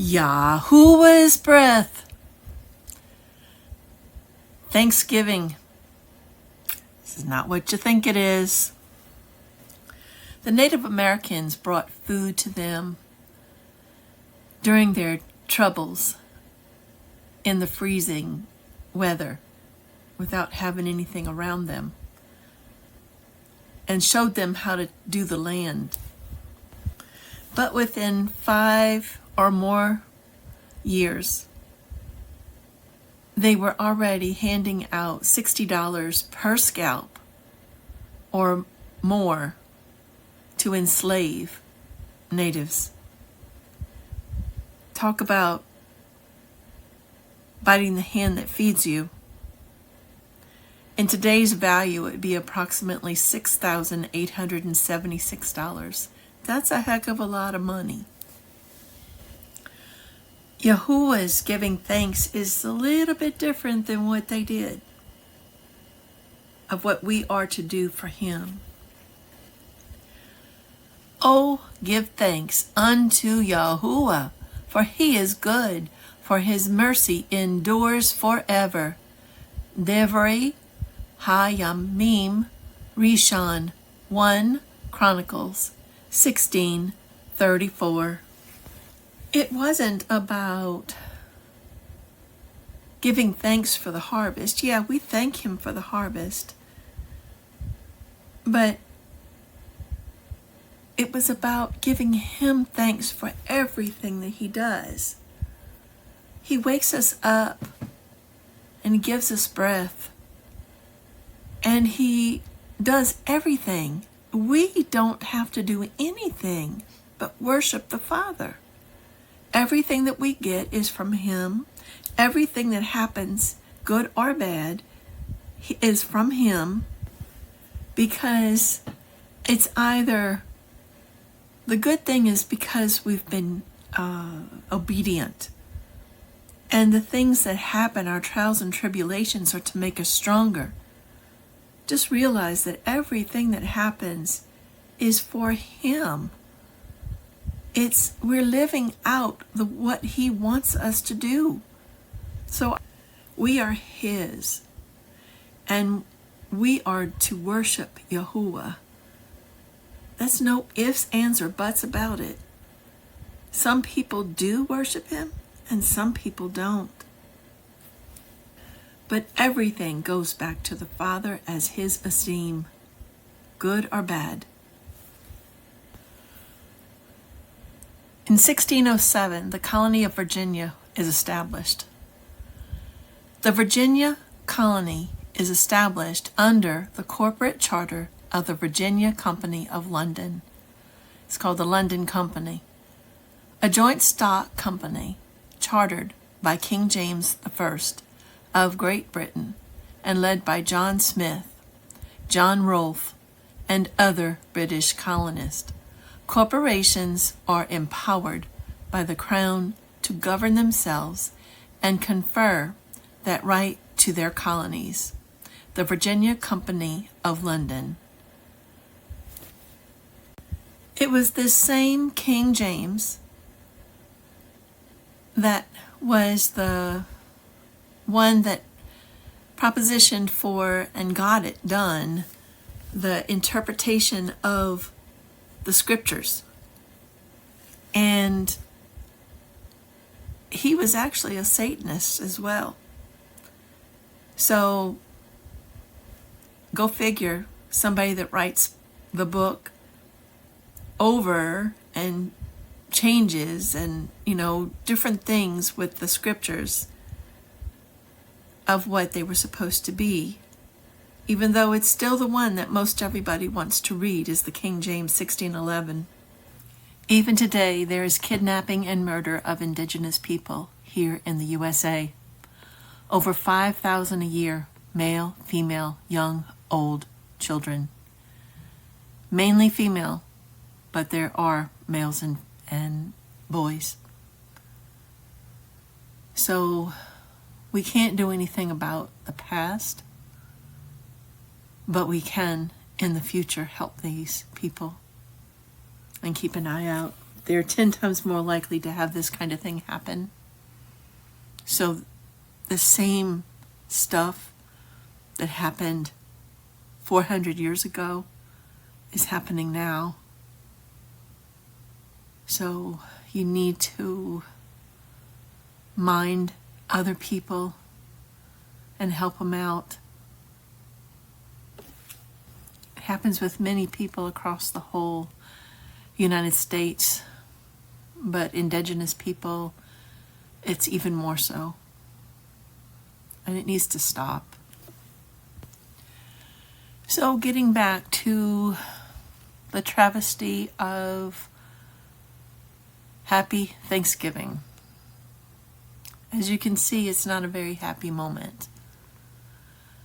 Yahuah's breath. Thanksgiving. This is not what you think it is. The Native Americans brought food to them during their troubles in the freezing weather without having anything around them, and showed them how to do the land. But within 5 or more years, they were already handing out $60 per scalp or more to enslave natives. Talk about biting the hand that feeds you. In today's value, it would be approximately $6,876. That's a heck of a lot of money. Yahuah's giving thanks is a little bit different than what they did, of what we are to do for him. Oh, give thanks unto Yahuah, for he is good, for his mercy endures forever. Devrei Hayamim Rishon 1 Chronicles 16:34. It wasn't about giving thanks for the harvest. Yeah, we thank him for the harvest. But it was about giving him thanks for everything that he does. He wakes us up and gives us breath. And he does everything. We don't have to do anything but worship the Father. Everything that we get is from him. Everything that happens, good or bad, is from him, because it's either, the good thing is because we've been obedient. And the things that happen, our trials and tribulations, are to make us stronger. Just realize that everything that happens is for him. We're living out what he wants us to do. So we are his, and we are to worship Yahuah. That's no ifs, ands, or buts about it. Some people do worship him, and some people don't. But everything goes back to the Father as his esteem, good or bad. In 1607, the colony of Virginia is established. The Virginia colony is established under the corporate charter of the Virginia Company of London. It's called the London Company, a joint stock company chartered by King James I of Great Britain and led by John Smith, John Rolfe, and other British colonists. Corporations are empowered by the Crown to govern themselves and confer that right to their colonies. The Virginia Company of London. It was this same King James that was the one that propositioned for and got it done, the interpretation of the scriptures. And he was actually a Satanist as well. So go figure, somebody that writes the book over and changes and, different things with the scriptures of what they were supposed to be, even though it's still the one that most everybody wants to read, is the King James 1611. Even today, there is kidnapping and murder of indigenous people here in the USA. Over 5,000 a year, male, female, young, old, children. Mainly female, but there are males and boys. So we can't do anything about the past, but we can in the future help these people and keep an eye out they're 10 times more likely to have this kind of thing happen. So the same stuff that happened 400 years ago is happening now. So you need to mind other people and help them out. It happens with many people across the whole United States, but indigenous people, it's even more so. And it needs to stop. So getting back to the travesty of Happy Thanksgiving. As you can see, it's not a very happy moment.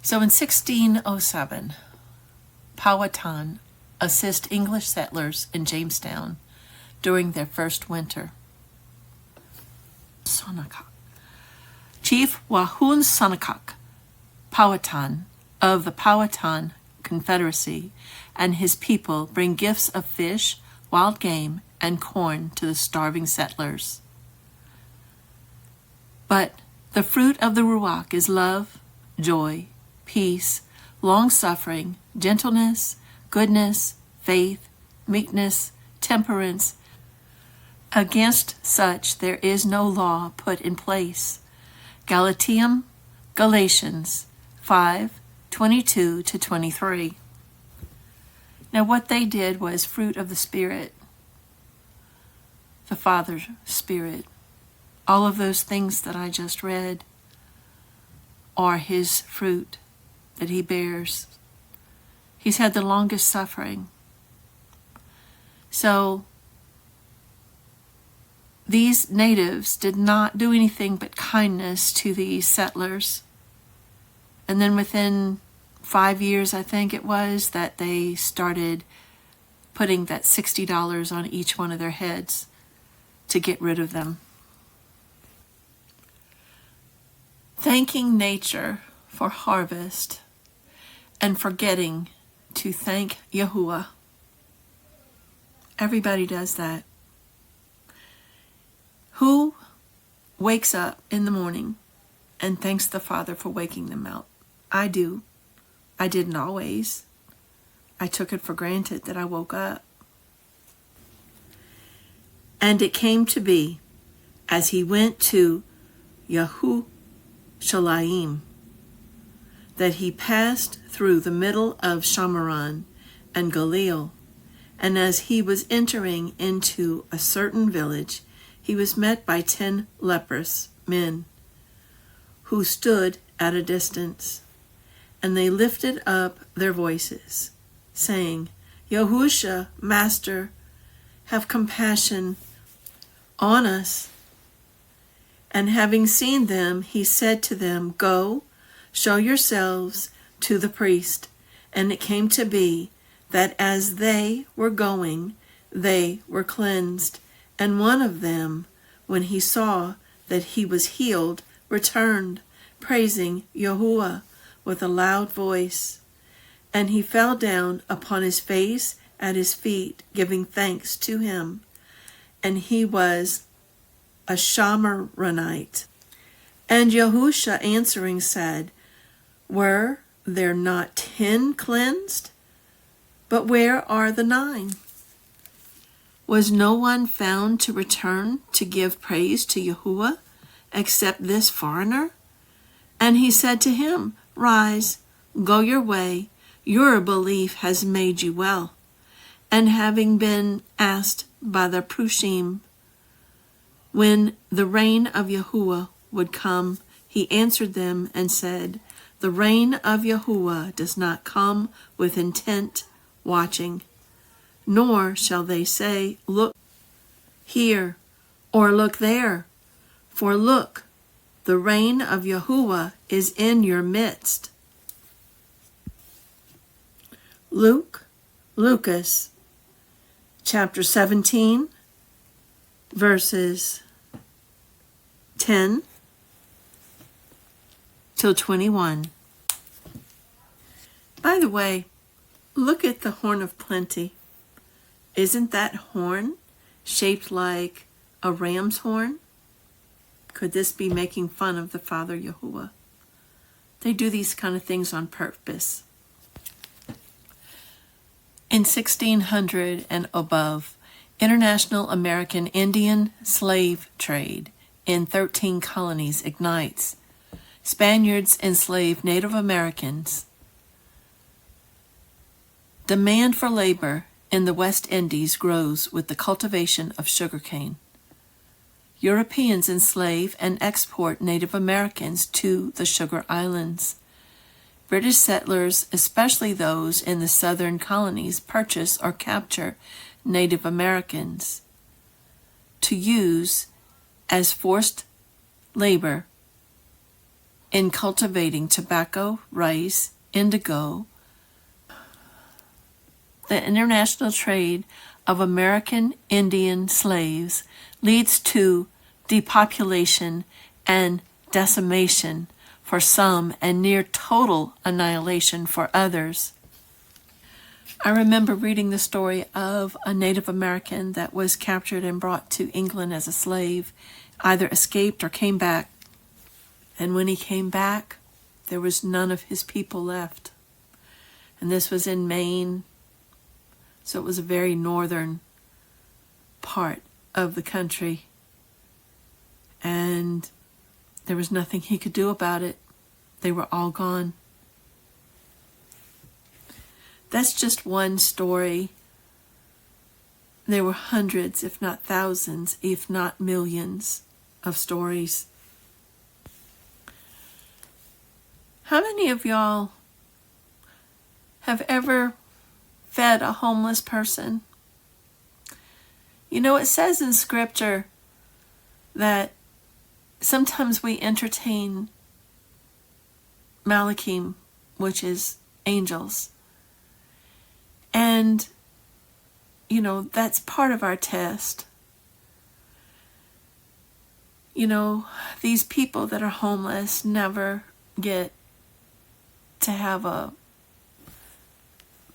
So in 1607, Powhatan assist English settlers in Jamestown during their first winter. Chief YAHUAH'S Powhatan of the Powhatan Confederacy and his people bring gifts of fish, wild game, and corn to the starving settlers. But the fruit of the Ruach is love, joy, peace, long-suffering, gentleness, goodness, faith, meekness, temperance. Against such there is no law put in place. Galatians 5:22-23. Now what they did was fruit of the Spirit, the Father's Spirit. All of those things that I just read are his fruit that he bears. He's had the longest suffering. So these natives did not do anything but kindness to the settlers. And then within 5 years, I think it was, that they started putting that $60 on each one of their heads to get rid of them. Thanking nature for harvest and forgetting to thank Yahuwah. Everybody does that. Who wakes up in the morning and thanks the Father for waking them out? I do. I didn't always. I took it for granted that I woke up. And it came to be, as he went to Yahuah'S, that he passed through the middle of Shamaran and Galil, and as he was entering into a certain village, he was met by 10 leprous men who stood at a distance, and they lifted up their voices, saying, Yahusha, Master, have compassion on us. And having seen them, he said to them, Go, show yourselves to the priest. And it came to be that as they were going, they were cleansed. And one of them, when he saw that he was healed, returned, praising Yahuwah with a loud voice. And he fell down upon his face at his feet, giving thanks to him. And he was a Shamaranite. And Yahusha answering said, Were there not 10 cleansed? But where are the 9? Was no one found to return to give praise to Yahuwah, except this foreigner? And he said to him, Rise, go your way, your belief has made you well. And having been asked by the Prushim, when the reign of Yahuwah would come, he answered them and said, The reign of Yahuwah does not come with intent watching, nor shall they say, Look here, or look there. For look, the reign of Yahuwah is in your midst. Lucas, chapter 17, verses 10 till 21. By the way, look at the horn of plenty. Isn't that horn shaped like a ram's horn? Could this be making fun of the Father Yahuwah? They do these kind of things on purpose. In 1600 and above, international American Indian slave trade in 13 colonies ignites. Spaniards enslave Native Americans. Demand for labor in the West Indies grows with the cultivation of sugarcane. Europeans enslave and export Native Americans to the Sugar Islands. British settlers, especially those in the southern colonies, purchase or capture Native Americans to use as forced labor in cultivating tobacco, rice, indigo. The international trade of American Indian slaves leads to depopulation and decimation for some and near total annihilation for others. I remember reading the story of a Native American that was captured and brought to England as a slave, either escaped or came back. And when he came back, there was none of his people left. And this was in Maine, so it was a very northern part of the country. And there was nothing he could do about it. They were all gone. That's just one story. There were hundreds, if not thousands, if not millions of stories. How many of y'all have ever fed a homeless person? You know, it says in Scripture that sometimes we entertain Malachim, which is angels. And, you know, that's part of our test. You know, these people that are homeless never get to have a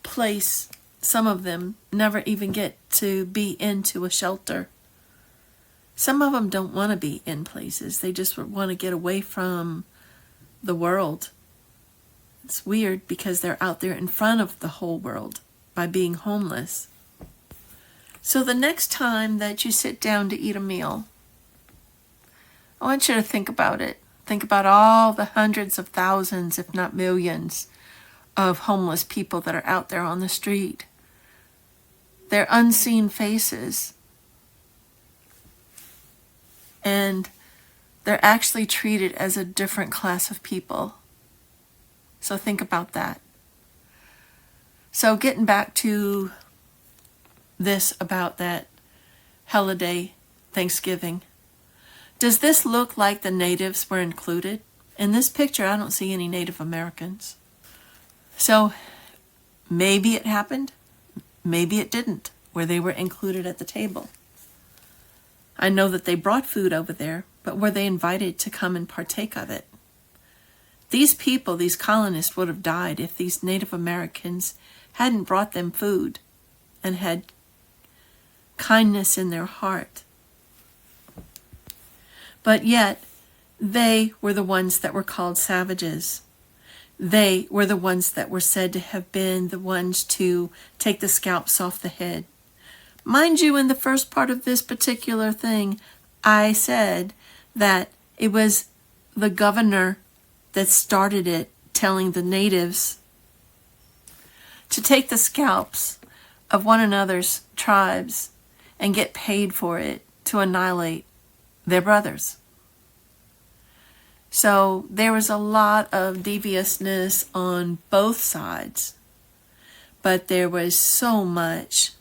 place. Some of them never even get to be into a shelter. Some of them don't want to be in places. They just want to get away from the world. It's weird because they're out there in front of the whole world by being homeless. So the next time that you sit down to eat a meal, I want you to think about it. Think about all the hundreds of thousands, if not millions, of homeless people that are out there on the street. They're unseen faces. And they're actually treated as a different class of people. So think about that. So getting back to this about that holiday, Thanksgiving. Does this look like the natives were included? In this picture, I don't see any Native Americans. So maybe it happened, maybe it didn't, where they were included at the table. I know that they brought food over there, but were they invited to come and partake of it? These people, these colonists, would have died if these Native Americans hadn't brought them food and had kindness in their heart. But yet, they were the ones that were called savages. They were the ones that were said to have been the ones to take the scalps off the head. Mind you, in the first part of this particular thing, I said that it was the governor that started it, telling the natives to take the scalps of one another's tribes and get paid for it to annihilate their brothers. So there was a lot of deviousness on both sides, but there was so much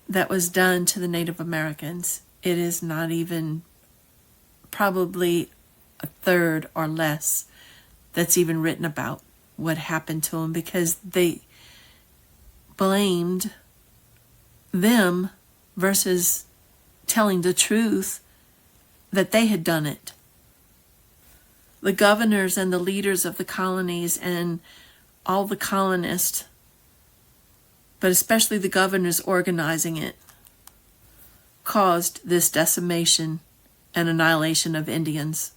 that was done to the Native Americans. It is not even probably a third or less that's even written about what happened to them, because they blamed them versus telling the truth that they had done it. The governors and the leaders of the colonies and all the colonists, but especially the governors organizing it, caused this decimation and annihilation of Indians.